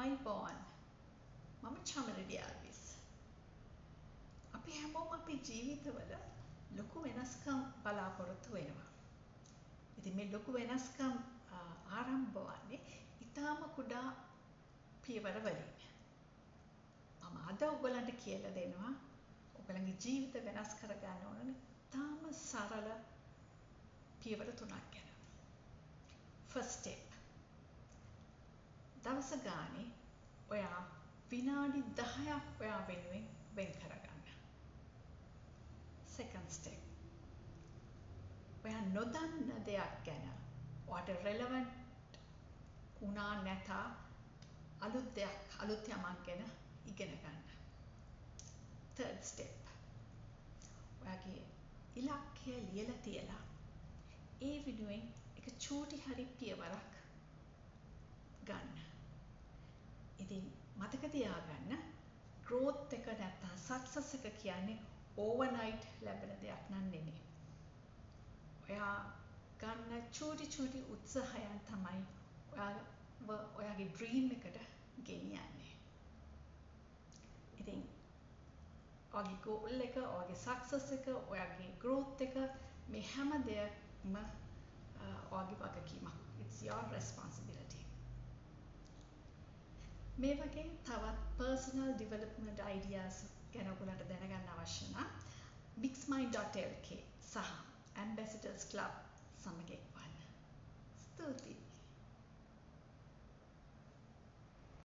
අයිබෝන් මම චමරඩි ආල්විස්. අපි හැමෝම අපේ ජීවිතවල ලොකු වෙනස්කම් බලාපොරොත්තු වෙනවා. ඉතින් මේ ලොකු වෙනස්කම් ආරම්භ වන්නේ ඊටාම කුඩා පියවර වලින්. මම අද ඔයගලන්ට කියලා දෙනවා ඔයගලගේ ජීවිත වෙනස් කරගන්න ඕන ඊටාම සරල පියවර තුනක් ගැන. First step. දවස ගානේ ඔයා විනාඩි 10ක් ඔයා වෙනුවෙන් වෙන් කරගන්න. Second step. ඔයා නොදන්න දෙයක් ගැන ඔයාට relevant වුණා නැතා අලුත් යමක් ගැන ඉගෙන ගන්න. Third step. ඔයාගේ ඉලක්කය ලියලා තියලා ඒ වෙනුවෙන් එක චූටි හරි පියවරක් ගන්න. ඉතින් මතක තියාගන්න growth එක නැත්නම් success එක කියන්නේ overnight ලැබෙන දෙයක් නෙමෙයි. ඔයා ගන්න චූටි උත්සාහයන් තමයි ඔයාගේ dream එකට ගෙනියන්නේ. ඉතින් ඔයාගේ goal එක, ඔයාගේ success එක, ඔයාගේ growth එක මේ හැම දෙයක්ම ඔයාගේ වගකීමක්. It's your responsibility. මේ වගේ තවත් personal development ideas ගැන ඔයගලන්ට දැනගන්න අවශ්‍ය නම් mixmind.lk සහ Ambassadors Club සමග එක්වන්න. ස්තුතියි.